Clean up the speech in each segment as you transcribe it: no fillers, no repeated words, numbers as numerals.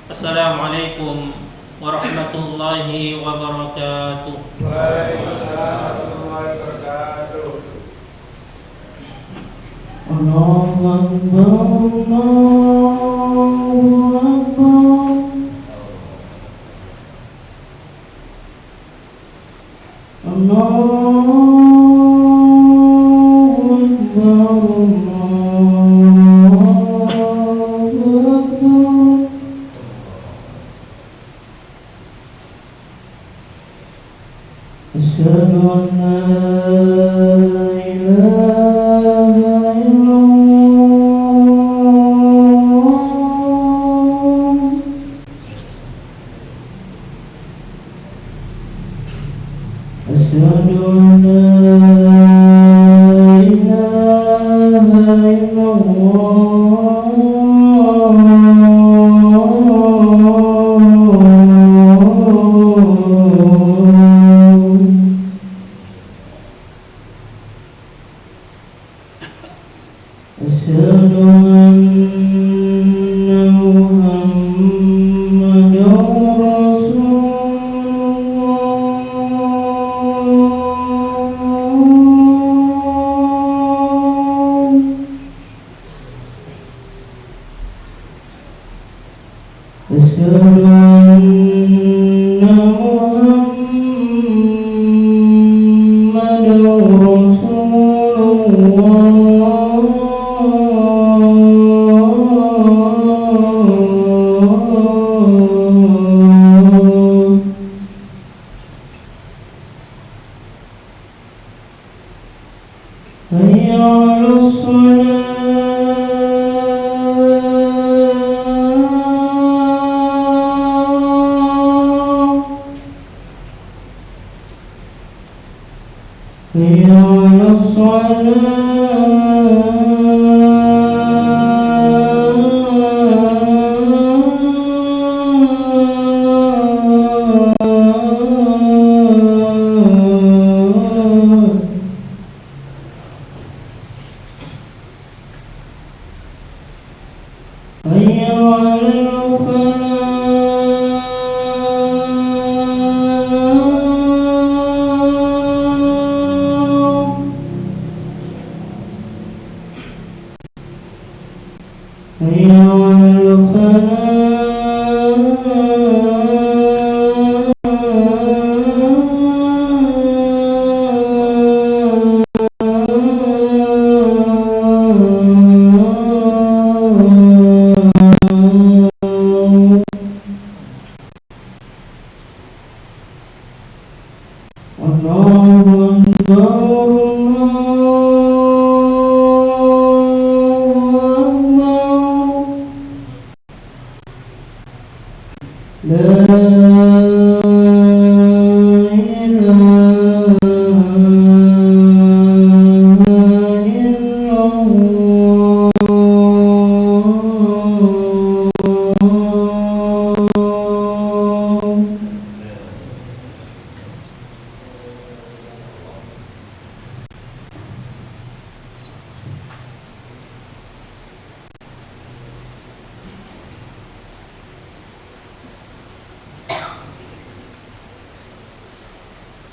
Assalamualaikum warahmatullahi wabarakatuh. Waalaikumsalam warahmatullahi wabarakatuh. Allahu Akbar, Allahu Akbar. Allahu Asyhadu an la ilaha illallah. Asyhadu an la ilaha Asyhadu anna Muhammadan Rasulullah. Asyhadu anna Muhammadan Rasulullah. Hayya 'alas shalah. Hayya 'alas salah. Hayya 'alal falah. Hayya 'alal falah. Allahu Akbar, Allahu Akbar. La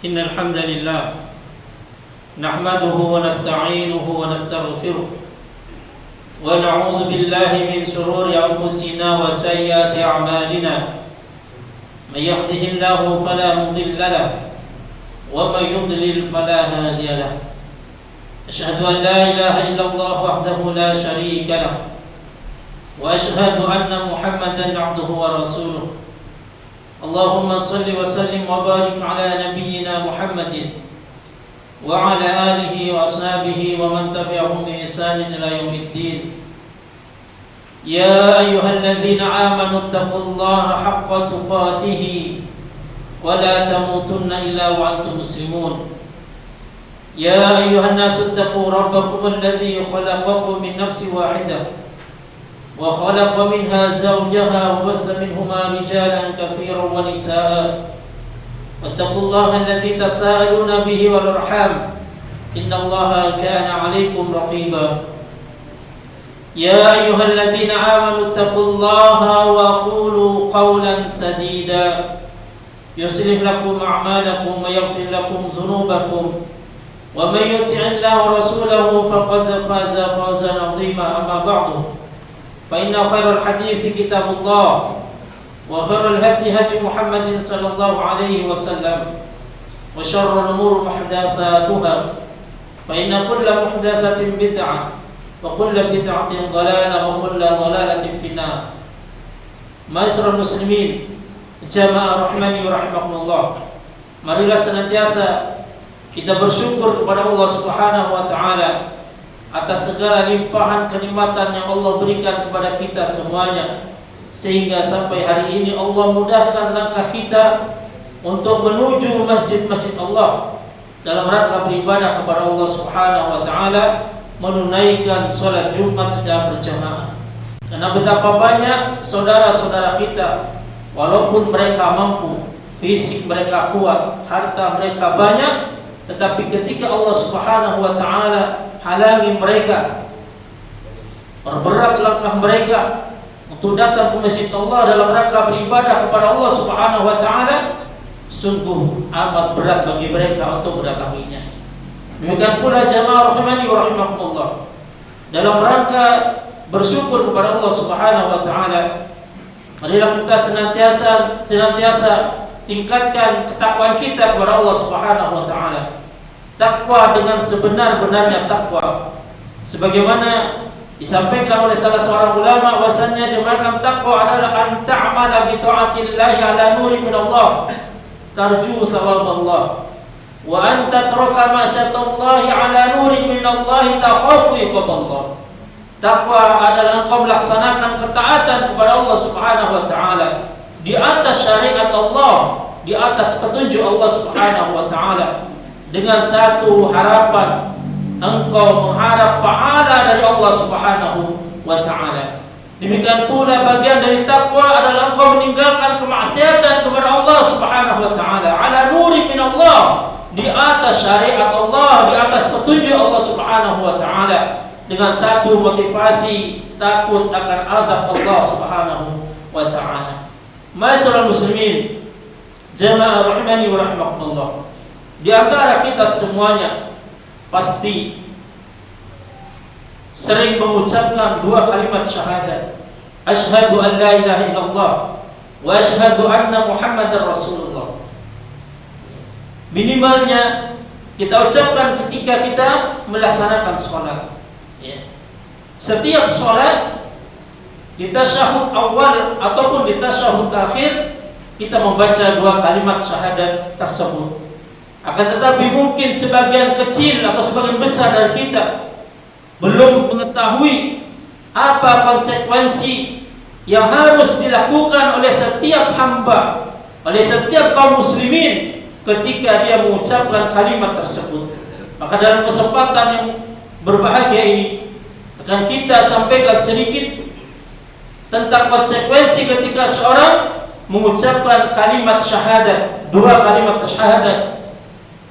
Innal hamdalillah nahmaduhu wa nasta'inuhu wa nastaghfiruh wa na'udzu billahi min shururi anfusina wa sayyiati a'malina. May yahdihillahu fala mudilla lahu wa may yudlil fala hadiya lahu. Asyhadu an la ilaha illallah wahdahu la syarika lahu wa asyhadu anna Muhammadan 'abduhu wa rasuluh. Allahumma salli wa sallim wa barik ala nabiyyina Muhammadin wa ala alihi wa ashabihi wa man tabi'ahum bi ihsanin ila yaumiddin. Ya ayyuhalladzina amanu taqullaha haqqa tuqatih wa la tamutunna illa wa antum muslimun. Ya ayyuhan nasu taqu rabbakum alladzi khalaqakum min nafsin wahidah وخلق منها زوجها وبث منهما رجالا كثيرا ونساء واتقوا الله الذي تساءلون به والأرحام إن الله كان عليكم رقيبا يا أيها الذين آمنوا اتقوا الله وقولوا قولا سديدا يصلح لكم أعمالكم ويغفر لكم ذنوبكم ومن يطع الله ورسوله فقد فاز فوزا عظيما. أما بعد فإن خير الحديث كتاب الله وخير الهدي هدي محمد صلى الله عليه وسلم وشر الأمور محدثاتها فإن كل محدثة بدعة وكل بدعة ضلالة وكل ضلالة في النار. Ma'asyiral muslimin, jamaah rahimani wa rahimakumullah. Marilah senantiasa kita bersyukur kepada Allah Subhanahu wa taala atas segala limpahan kenikmatan yang Allah berikan kepada kita semuanya, sehingga sampai hari ini Allah mudahkan langkah kita untuk menuju masjid-masjid Allah dalam rangka beribadah kepada Allah Subhanahu wa taala, menunaikan sholat Jumat secara berjamaah. Karena betapa banyak saudara-saudara kita, walaupun mereka mampu, fisik mereka kuat, harta mereka banyak, tetapi ketika Allah Subhanahu wa taala halangi mereka, perberat langkah mereka untuk datang ke masjid Allah dalam rangka beribadah kepada Allah Subhanahu wa taala, sungguh amat berat bagi mereka untuk mendatanginya. Demikian pula jamaah rahimani wa rahimakumullah, dalam rangka bersyukur kepada Allah Subhanahu wa taala, marilah kita senantiasa tingkatkan ketakwaan kita kepada Allah Subhanahu wa taala. Takwa dengan sebenar-benarnya takwa, sebagaimana disampaikan oleh salah seorang ulama bahwasanya dimaksud takwa adalah an ta'mala bi ta'atillahi ala nurin min Allah tarju thawab Allah wa an tatraka ma'siyatallahi ala nurin min Allah takhafu iqab Allah. Takwa adalah engkau melaksanakan ketaatan kepada Allah Subhanahu wa taala di atas syariat Allah, di atas petunjuk Allah Subhanahu wa taala, dengan satu harapan, engkau mengharap pahala dari Allah Subhanahu wa taala. Demikian pula bagian dari takwa adalah engkau meninggalkan kemaksiatan kepada Allah Subhanahu wa taala ala nurin min Allah, di atas syariat Allah, di atas petunjuk Allah Subhanahu wa taala, dengan satu motivasi takut akan azab Allah Subhanahu wa taala. Ma'asyiral muslimin, jamaah rahimani wa rahimakumullah, di antara kita semuanya pasti sering mengucapkan dua kalimat syahadat, asyhadu an la ilaha illallah wa asyhadu anna Muhammadar Rasulullah. Minimalnya kita ucapkan ketika kita melaksanakan sholat. Setiap sholat, di tasyahud awal ataupun di tasyahud akhir, kita membaca dua kalimat syahadat tersebut. Akan tetapi mungkin sebagian kecil atau sebagian besar dari kita belum mengetahui apa konsekuensi yang harus dilakukan oleh setiap hamba, oleh setiap kaum muslimin ketika dia mengucapkan kalimat tersebut. Maka dalam kesempatan yang berbahagia ini akan kita sampaikan sedikit tentang konsekuensi ketika seorang mengucapkan kalimat syahadat, dua kalimat syahadat,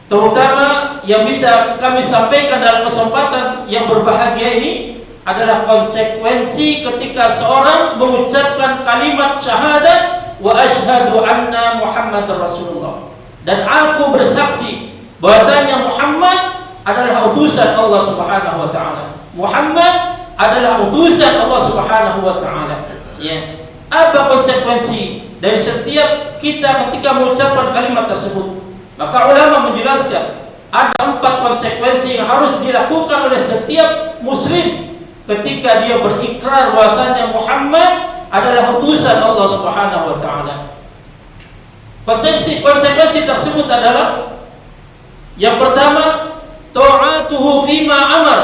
terutama yang bisa kami sampaikan dalam kesempatan yang berbahagia ini adalah konsekuensi ketika seorang mengucapkan kalimat syahadat wa asyhadu anna Muhammadar Rasulullah, dan aku bersaksi bahwasanya Muhammad adalah utusan Allah Subhanahu wa taala. Muhammad adalah utusan Allah Subhanahu wa taala. Ya. Apa konsekuensi dari setiap kita ketika mengucapkan kalimat tersebut? Maka ulama menjelaskan ada 4 konsekuensi yang harus dilakukan oleh setiap muslim ketika dia berikrar bahwasanya Muhammad adalah utusan Allah Subhanahu wa taala. Konsekuensi tersebut adalah yang pertama, ta'atuhu fima amar.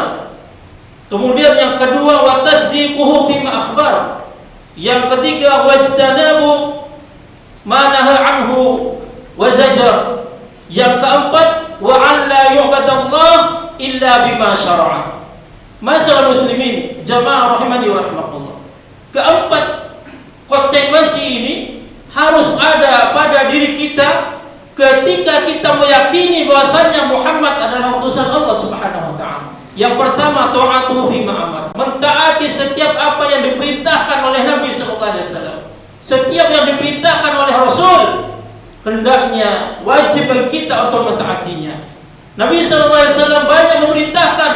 Kemudian yang kedua, wa tasdiquhu fima akhbar. Yang ketiga, wajtanabu ma naha anhu wa zajar. Yang keempat, wa an la yu'badallah illa bima syara'a. Masyaallah muslimin, jamaah rahimani wa rahimakumullah. Keempat konsekuensi ini harus ada pada diri kita ketika kita meyakini bahwasanya Muhammad adalah utusan Allah Subhanahu wa taala. Yang pertama, ta'atuhu fima amar, mentaati setiap apa yang diperintahkan oleh Nabi sallallahu alaihi wasallam. Setiap yang diperintahkan oleh Rasul, hendaknya wajib bagi kita untuk mentaatinya. Nabi sallallahu alaihi wasallam banyak memerintahkan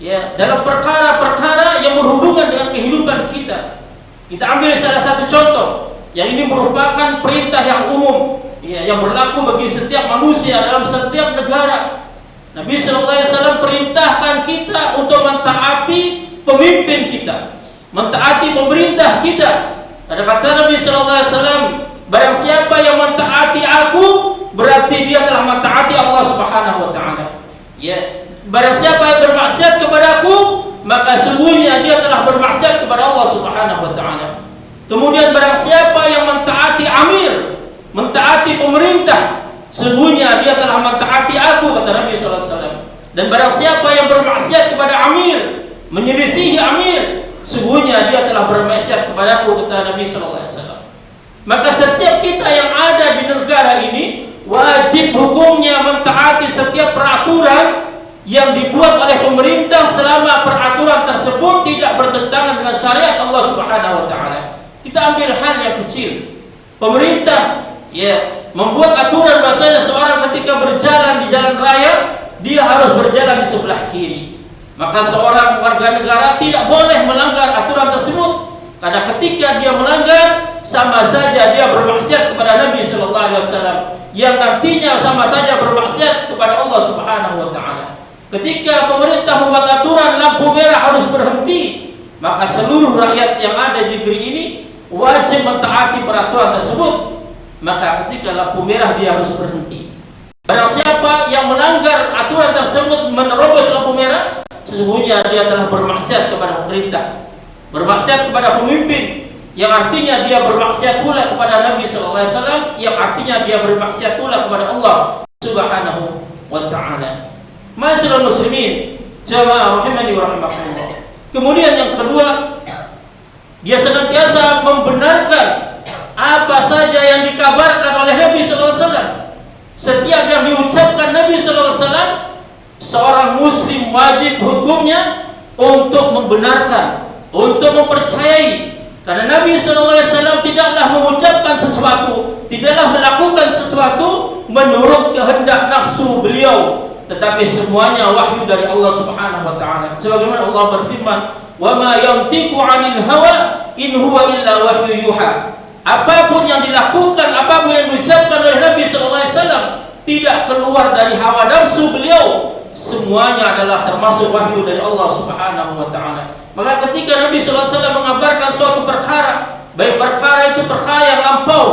ya dalam perkara-perkara yang berhubungan dengan kehidupan kita. Kita ambil salah satu contoh, yang ini merupakan perintah yang umum, ya, yang berlaku bagi setiap manusia dalam setiap negara. Nabi sallallahu alaihi wasallam perintahkan kita untuk mentaati pemimpin kita, mentaati pemerintah kita. Ada kata Nabi sallallahu alaihi wasallam, barang siapa yang mentaati aku, berarti dia telah mentaati Allah Subhanahu wa taala. Ya, barang siapa yang bermaksiat kepadaku, maka sungguhnya dia telah bermaksiat kepada Allah Subhanahu wa taala. Kemudian barang siapa yang mentaati amir, mentaati pemerintah, sungguhnya dia telah mentaati aku, kata Nabi sallallahu alaihi wasallam. Dan barang siapa yang bermaksiat kepada amir, menyelisihi amir, sungguhnya dia telah bermaksiat kepada aku, kata Nabi sallallahu alaihi wasallam. Maka setiap kita yang ada di negara ini wajib hukumnya mentaati setiap peraturan yang dibuat oleh pemerintah selama peraturan tersebut tidak bertentangan dengan syariat Allah Subhanahu wa taala. Kita ambil hal yang kecil. Pemerintah ya membuat aturan bahasanya seorang ketika berjalan di jalan raya dia harus berjalan di sebelah kiri. Maka seorang warga negara tidak boleh melanggar aturan tersebut, karena ketika dia melanggar sama saja dia bermaksiat kepada Nabi sallallahu alaihi wasallam, yang nantinya sama saja bermaksiat kepada Allah Subhanahu wa taala. Ketika pemerintah membuat aturan lampu merah harus berhenti, maka seluruh rakyat yang ada di negeri ini wajib mentaati peraturan tersebut. Maka ketika lampu merah dia harus berhenti. Barang siapa yang melanggar aturan tersebut, menerobos lampu merah, sesungguhnya dia telah bermaksiat kepada pemerintah, bermaksiat kepada pemimpin, yang artinya dia bermaksiat pula kepada Nabi sallallahu alaihi wasallam, yang artinya dia bermaksiat pula kepada Allah Subhanahu wa taala. Ma'asyiral muslimin, jamaah rahimani wa rahimakumullah. Kemudian yang kedua, dia senantiasa membenarkan apa saja yang dikabarkan oleh Nabi sallallahu alaihi wasallam. Setiap yang diucapkan Nabi sallallahu alaihi wasallam, seorang muslim wajib hukumnya untuk membenarkan, untuk mempercayai. Karena Nabi sallallahu alaihi wasallam tidaklah mengucapkan sesuatu, tidaklah melakukan sesuatu menurut kehendak nafsu beliau, tetapi semuanya wahyu dari Allah Subhanahu wa taala. Sebagaimana Allah berfirman, "Wa ma yantiqu 'anil hawa in huwa illa wahyu yuha." Apapun yang dilakukan, apapun yang diucapkan oleh Nabi sallallahu alaihi wasallam tidak keluar dari hawa nafsu beliau, semuanya adalah termasuk wahyu dari Allah Subhanahu wa taala. Maka ketika Nabi sallallahu alaihi wasallam mengabarkan suatu perkara, baik perkara itu perkara yang lampau,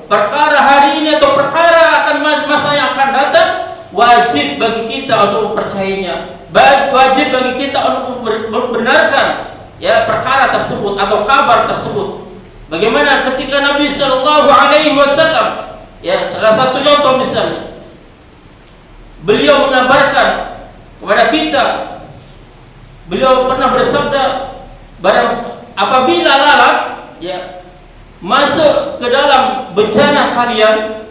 perkara hari ini atau perkara akan masa yang akan datang, wajib bagi kita untuk mempercayainya, wajib bagi kita untuk membenarkan ya perkara tersebut atau kabar tersebut. Bagaimana ketika Nabi sallallahu alaihi wasallam, ya salah satu contoh misalnya, beliau mengabarkan kepada kita, beliau pernah bersabda, barang apabila lalat ya masuk ke dalam bejana kalian,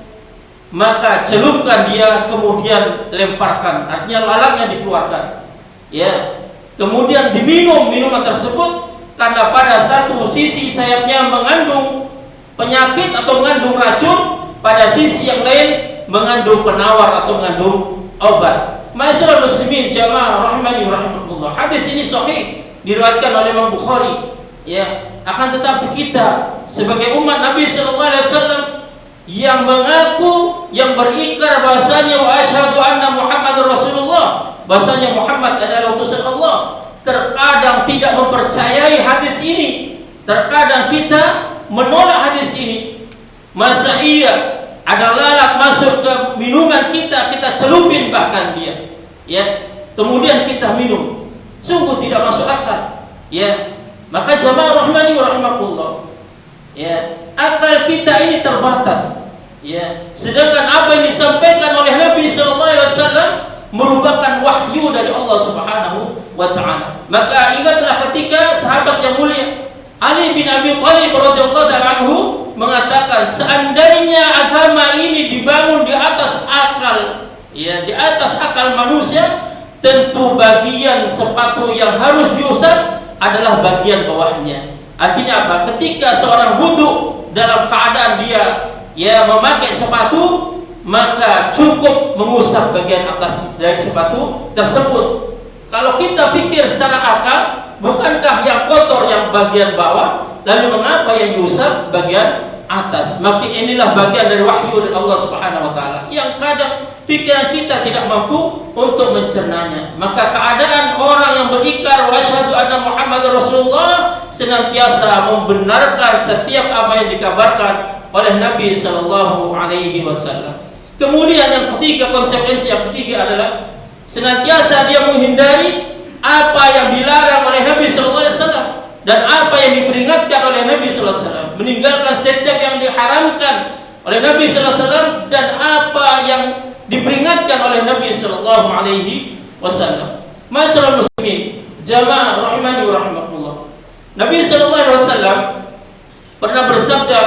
maka celupkan dia kemudian lemparkan, artinya lalatnya dikeluarkan, ya kemudian diminum minuman tersebut, karena pada satu sisi sayapnya mengandung penyakit atau mengandung racun, pada sisi yang lain mengandung penawar atau mengandung obat. Ma'asyiral muslimin, jamaah rahimani wa rahimakumullah. Hadis ini sahih, diriwayatkan oleh Imam Bukhari. Ya, akan tetapi kita sebagai umat Nabi sallallahu alaihi wasallam yang mengaku, yang berikrar bahasanya wa asyhadu anna Muhammadar Rasulullah, bahasanya Muhammad adalah utusan Allah, terkadang tidak mempercayai hadis ini, terkadang kita menolak hadis ini. Masa iya ada lalat masuk ke minuman kita, kita celupin bahkan dia, ya kemudian kita minum, sungguh tidak masuk akal, ya. Maka jamaah rahmani wa rahimakumullah, ya akal kita ini terbatas, ya sedangkan apa yang disampaikan oleh Nabi sallallahu alaihi wasallam merupakan wahyu dari Allah Subhanahu wa taala. Maka ingatlah ketika sahabat yang mulia Ali bin Abi Thalib radhiyallahu ta'ala anhu mengatakan, seandainya agama ini dibangun di atas akal, ya di atas akal manusia, tentu bagian sepatu yang harus diusap adalah bagian bawahnya. Artinya apa? Ketika seorang wudu dalam keadaan dia memakai sepatu, maka cukup mengusap bagian atas dari sepatu tersebut. Kalau kita pikir secara akal, bukankah yang kotor yang bagian bawah, lalu mengapa yang diusap bagian atas? Maka inilah bagian dari wahyu dari Allah Subhanahu wa taala yang kadang pikiran kita tidak mampu untuk mencernanya. Maka keadaan orang yang berikrar wa asyhadu anna Muhammadar Rasulullah senantiasa membenarkan setiap apa yang dikabarkan oleh Nabi sallallahu alaihi wasallam. Kemudian yang ketiga, konsekuensi yang ketiga adalah senantiasa dia menghindari apa yang dilarang oleh Nabi sallallahu alaihi wasallam dan apa yang diperingatkan oleh Nabi sallallahu alaihi wasallam, meninggalkan setiap yang diharamkan oleh Nabi sallallahu alaihi wasallam dan apa yang diperingatkan oleh Nabi sallallahu alaihi wasallam. Masyaallah muslimin, jamaah rahimani wa rahimakumullah. Nabi sallallahu alaihi wasallam pernah bersabda,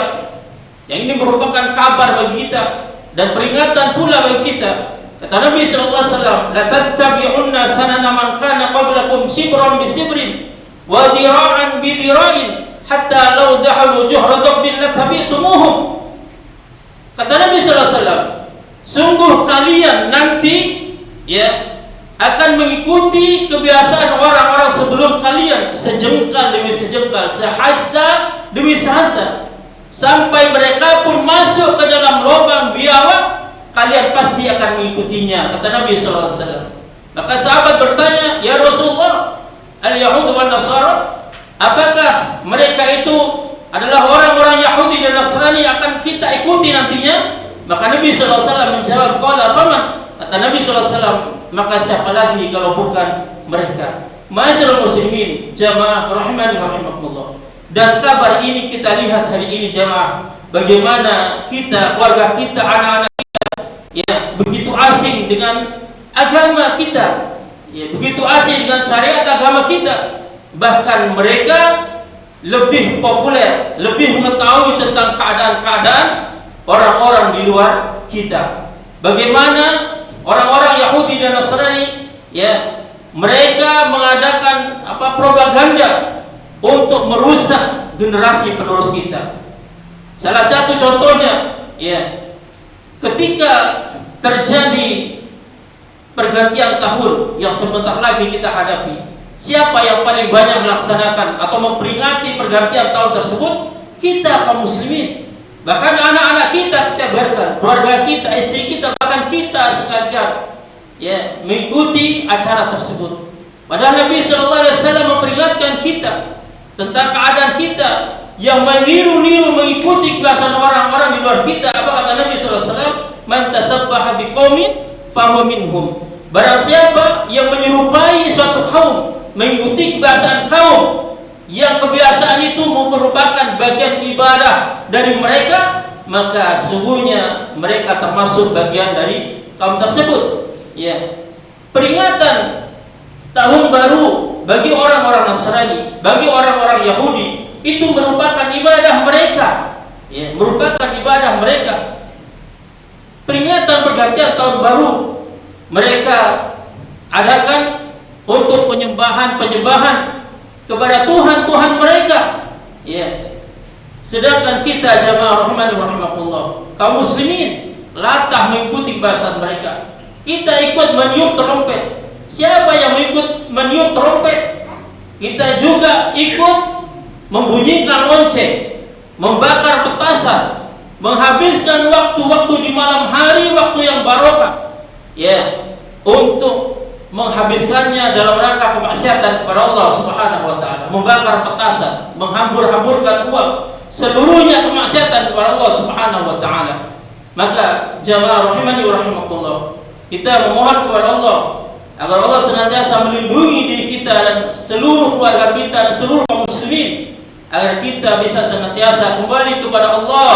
yang ini merupakan kabar bagi kita dan peringatan pula bagi kita. Kata Nabi sallallahu alaihi wasallam, "La tattabi'unna sanana man kana qablakum shibran bi shibrin wa dira'an bi dira'in hatta law dahalu juhra dabbin latabi'tumuhum." Kata Nabi sallallahu alaihi wasallam, sungguh kalian nanti akan mengikuti kebiasaan orang-orang sebelum kalian, sejengkal demi sejengkal, sehasta demi sehasta, sampai mereka pun masuk ke dalam lubang biawak, kalian pasti akan mengikutinya, kata Nabi sallallahu alaihi wasallam. Maka sahabat bertanya, "Ya Rasulullah, al-Yahud wa Nasara, apakah mereka itu adalah orang-orang Yahudi dan Nasrani akan kita ikuti nantinya?" Maka Nabi sallallahu alaihi wasallam menjawab, "Qala faman?" Kata Nabi sallallahu alaihi wasallam, "Maka siapa lagi kalau bukan mereka?" Ma'asyiral muslimin, jamaah rahimani wa rahimakumullah. Dan kabar ini kita lihat hari ini jamaah, bagaimana kita, keluarga kita, anak-anak kita begitu asing dengan agama kita, begitu asing dengan syariat agama kita. Bahkan mereka lebih populer, lebih mengetahui tentang keadaan-keadaan orang-orang di luar kita. Bagaimana orang-orang Yahudi dan Nasrani mereka mengadakan propaganda untuk merusak generasi penerus kita. Salah satu contohnya ketika terjadi pergantian tahun yang sebentar lagi kita hadapi, siapa yang paling banyak melaksanakan atau memperingati pergantian tahun tersebut? Kita kaum muslimin. Bahkan anak-anak kita biarkan, keluarga kita, istri kita, bahkan kita sekalian mengikuti acara tersebut. Padahal Nabi sallallahu alaihi wasallam memperingatkan kita tentang keadaan kita yang meniru-niru mengikuti kebiasaan orang-orang di luar kita. Apa kata Nabi sallallahu alaihi wasallam? "Man tasabbaha biqaumin fahuwa minhum." Barang siapa yang menyerupai suatu kaum, mengikuti kebiasaan kaum yang kebiasaan itu merupakan bagian ibadah dari mereka, maka sungguhnya mereka termasuk bagian dari kaum tersebut. Peringatan tahun baru bagi orang-orang Nasrani, bagi orang-orang Yahudi, itu merupakan ibadah mereka, merupakan ibadah mereka. Peringatan pergantian tahun baru mereka adakan untuk penyembahan kepada Tuhan-Tuhan mereka. Sedangkan kita jamaah rahimani wa rahimakumullah, kaum muslimin, latah mengikuti kebiasaan mereka. Kita ikut meniup trompet. Siapa yang ikut meniup trompet? Kita juga ikut membunyikan lonceng, membakar petasan, menghabiskan waktu-waktu di malam hari, waktu yang barokah, untuk menghabiskannya dalam rangka kemaksiatan kepada Allah Subhanahu wa taala, membakar petasan, menghambur-hamburkan uang, seluruhnya kemaksiatan kepada Allah Subhanahu wa taala. Maka jamaah rahimani wa rahimakumullah, kita memohon kepada Allah agar Allah senantiasa melindungi diri kita dan seluruh keluarga kita dan seluruh kaum muslimin, agar kita bisa senantiasa kembali kepada Allah,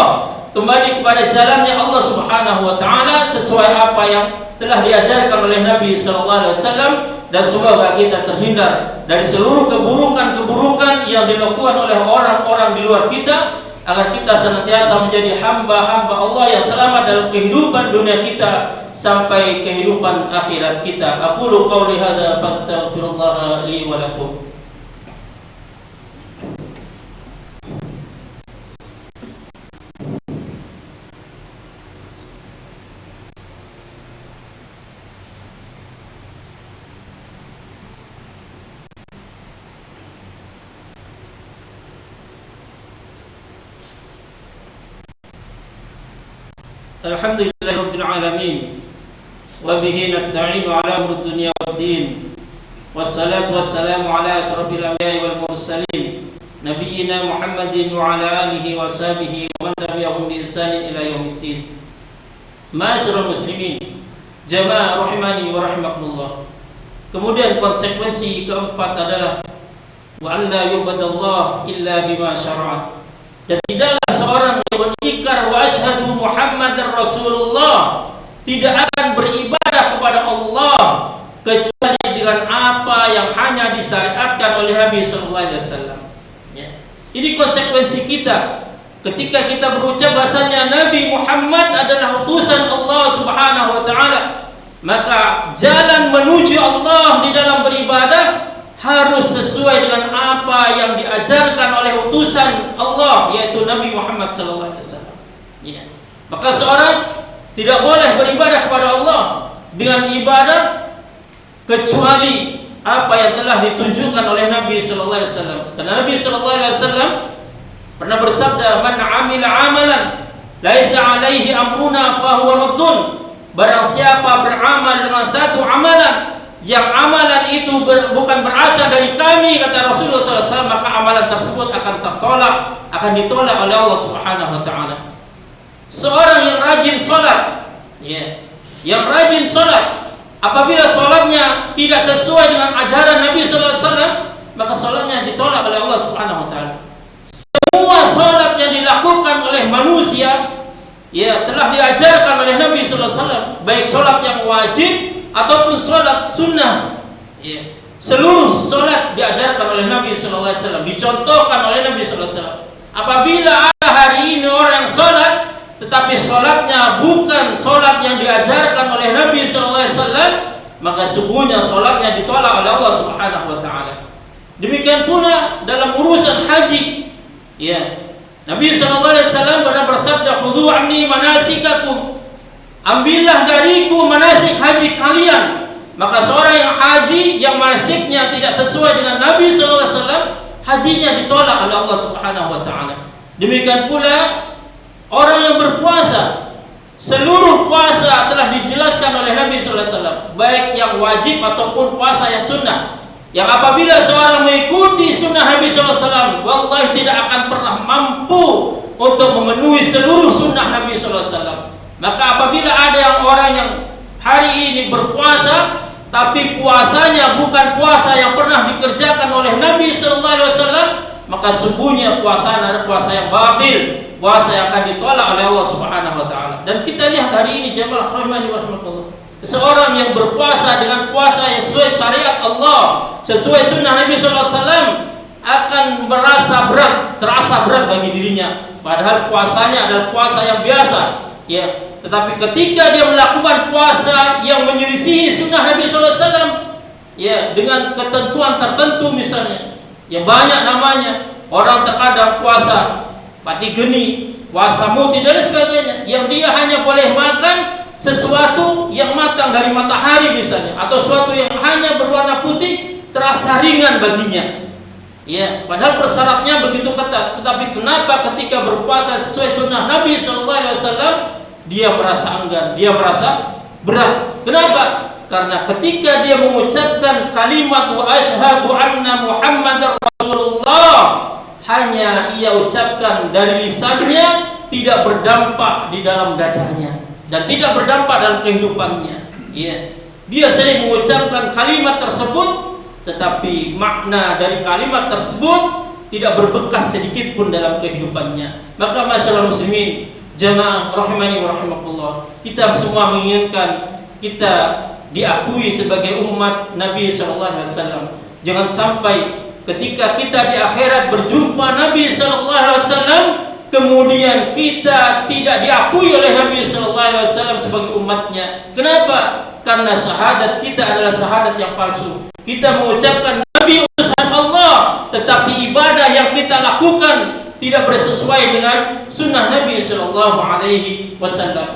kembali kepada jalannya Allah Subhanahu wa taala sesuai apa yang telah diajarkan oleh Nabi sallallahu alaihi wasallam, dan semoga kita terhindar dari seluruh keburukan-keburukan yang dilakukan oleh orang-orang di luar kita, agar kita senantiasa menjadi hamba-hamba Allah yang selamat dalam kehidupan dunia kita sampai kehidupan akhirat kita. Aqulu qauli hadza fastaghfirullah li wa lakum. Alhamdulillahirabbil alamin wa bihi nasta'inu ala umuri dunya waddin wassalatu wassalamu ala asyrafil anbiya'i wal mursalin nabiyyina Muhammadin wa ala alihi wa sahbihi wa man tabi'ahum bi ihsanin ila yaumiddin. Ma'asyiral muslimin jamaah rahimani wa rahimakumullah. Kemudian konsekuensi keempat adalah wa an la yubadallah illa bima syara'a. Dan tidaklah seorang yang berikrar wa asyhadu Muhammadar Rasulullah tidak akan beribadah kepada Allah kecuali dengan apa yang hanya disyariatkan oleh Nabi sallallahu alaihi wasallam. Ya. Ini konsekuensi kita ketika kita berucap bahasanya Nabi Muhammad adalah utusan Allah Subhanahu wa taala, maka jalan menuju Allah di dalam beribadah harus sesuai dengan apa yang diajarkan oleh utusan Allah, yaitu Nabi Muhammad SAW. Ya. Maka seorang tidak boleh beribadah kepada Allah dengan ibadah kecuali apa yang telah ditunjukkan oleh Nabi SAW. Karena Nabi SAW pernah bersabda, "Man 'amila 'amalan laisa 'alaihi amruna fahuwa raddun." Barang siapa beramal dengan satu amalan yang amalan itu bukan berasal dari kami, kata Rasulullah SAW, maka amalan tersebut akan tertolak, akan ditolak oleh Allah Subhanahu wa taala. Seorang yang rajin sholat, ya, yang rajin sholat, apabila sholatnya tidak sesuai dengan ajaran Nabi SAW, maka sholatnya ditolak oleh Allah Subhanahu wa taala. Semua sholat yang dilakukan oleh manusia, ya, telah diajarkan oleh Nabi SAW, baik sholat yang wajib ataupun sholat sunnah, ya. Seluruh sholat diajarkan oleh Nabi SAW, dicontohkan oleh Nabi SAW. Apabila ada hari ini orang yang sholat tetapi sholatnya bukan sholat yang diajarkan oleh Nabi SAW, maka sungguhnya sholatnya ditolak oleh Allah Subhanahu wa taala. Demikian pula dalam urusan haji, ya. Nabi SAW pernah bersabda, "Khudhu anni manasikakum." Ambillah dariku manasik haji kalian. Maka seorang yang haji yang manasiknya tidak sesuai dengan Nabi SAW, hajinya ditolak oleh Allah Subhanahu wa taala. Demikian pula orang yang berpuasa, seluruh puasa telah dijelaskan oleh Nabi SAW, baik yang wajib ataupun puasa yang sunnah. Yang apabila seorang mengikuti sunnah Nabi SAW, wallahi tidak akan pernah mampu untuk memenuhi seluruh sunnah Nabi SAW. Maka apabila ada orang yang hari ini berpuasa tapi puasanya bukan puasa yang pernah dikerjakan oleh Nabi SAW, maka sungguhnya puasa adalah puasa yang batil, puasa yang akan ditolak oleh Allah Subhanahu wa taala. Dan kita lihat hari ini jemaah rahimani wa rahimakumullah, seorang yang berpuasa dengan puasa yang sesuai syariat Allah, sesuai sunnah Nabi SAW, akan merasa berat, terasa berat bagi dirinya, padahal puasanya adalah puasa yang biasa, ya. Tetapi ketika dia melakukan puasa yang menyelisihi sunnah Nabi SAW, ya, dengan ketentuan tertentu misalnya, ya banyak namanya, orang terkadang puasa pati geni, puasa muti dan sebagainya, yang dia hanya boleh makan sesuatu yang matang dari matahari misalnya, atau sesuatu yang hanya berwarna putih, terasa ringan baginya. Ya, padahal persyaratnya begitu ketat. Tetapi kenapa ketika berpuasa sesuai sunnah Nabi SAW, dia merasa enggan, dia merasa berat. Kenapa? Karena ketika dia mengucapkan kalimat wa asyhadu anna Muhammadar Rasulullah, hanya ia ucapkan dari lisannya, tidak berdampak di dalam dadanya dan tidak berdampak dalam kehidupannya. Ya. Dia sering mengucapkan kalimat tersebut, tetapi makna dari kalimat tersebut tidak berbekas sedikit pun dalam kehidupannya. Maka masyaallah muslimin, jamaah rahimani wa rahimakumullah, kita semua menginginkan kita diakui sebagai umat Nabi SAW. Jangan sampai ketika kita di akhirat berjumpa Nabi SAW, kemudian kita tidak diakui oleh Nabi SAW sebagai umatnya. Kenapa? Karena syahadat kita adalah syahadat yang palsu. Kita mengucapkan Nabi utusan Allah, tetapi ibadah yang kita lakukan tidak bersesuai dengan sunnah Nabi SAW.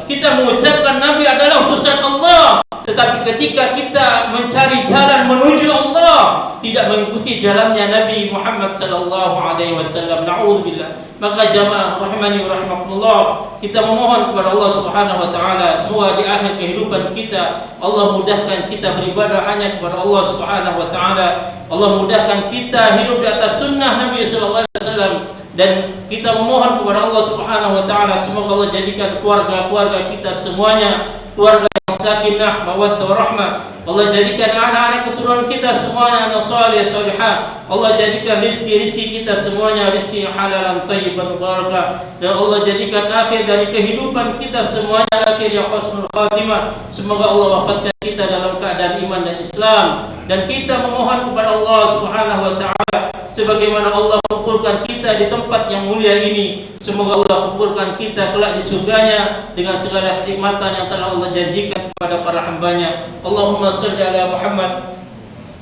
Kita mengucapkan Nabi adalah utusan Allah, tetapi ketika kita mencari jalan menuju Allah, tidak mengikuti jalannya Nabi Muhammad SAW. Na'udzubillah. Maka jamaah rahimani wa rahimakumullah, kita memohon kepada Allah Subhanahu wa taala semoga di akhir kehidupan kita Allah mudahkan kita beribadah hanya kepada Allah Subhanahu wa taala. Allah mudahkan kita hidup di atas sunnah Nabi sallallahu alaihi wasallam, dan kita memohon kepada Allah Subhanahu wa taala semoga Allah jadikan keluarga-keluarga kita semuanya keluarga yang sakinah, mawaddah, warahmah. Allah jadikan anak-anak keturunan kita semuanya anak saleh salihah. Allah jadikan rizki kita semuanya rizki yang halalan thayyiban barakah, dan Allah jadikan akhir dari kehidupan kita semuanya akhir yang husnul khatimah. Semoga Allah wafatkan kita dalam keadaan iman dan Islam, dan kita memohon kepada Allah Subhanahu wa taala sebagaimana Allah kumpulkan kita di tempat yang mulia ini, semoga Allah kumpulkan kita kelak di surganya dengan segala nikmatan yang telah Allah janjikan kepada para hambanya. Allahumma salli ala Muhammad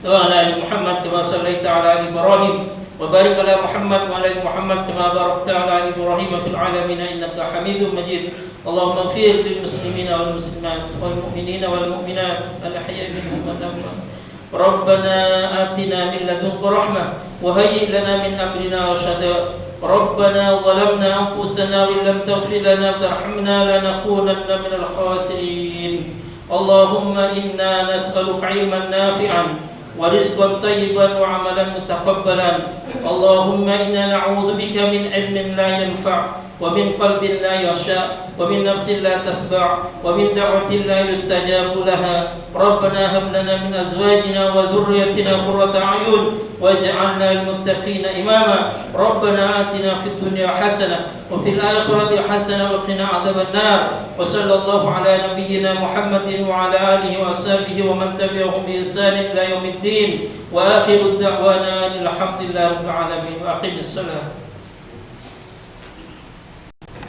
wa ala ali Muhammad kama sallaita ala ali Ibrahim, wa barik ala Muhammad wa ala ali Muhammad kama barakta ala ali Ibrahim fil alamin innaka Hamidum Majid. Allahumma ighfir lil muslimina wal muslimat wal mu'minina wal mu'minat al ahya'i minhum wal amwat. Rabbana atina min ladunka rahmah wa hayyi' lana min amrina rashada. Rabbana zalamna anfusana wa lam taghfir lana wa tarhamna lanakunanna minal khasirin. Allahumma inna nas'aluka 'ilman nafi'an wa rizqan thayyiban wa 'amalan mutaqabbalan. Allahumma inna na'udzu bika min 'ilmin la yanfa' wa min qalbin la yakhsha wa min nafsin la tasba' wa min da'watin la yustajabu laha. Rabbana hab lana min azwajina wa dhurriyyatina qurrata a'yun waj'alna lil muttaqina imama. Rabbana atina fid dunya hasanah wa fil akhirati hasanah wa qina adzaban nar. Wa sallallahu ala nabiyyina Muhammadin wa ala alihi wa ashabihi wa man tabi'ahum bi ihsan ila yaumiddin. Wa akhiru da'wana alhamdulillahi rabbil alamin. Wa aqimis salam.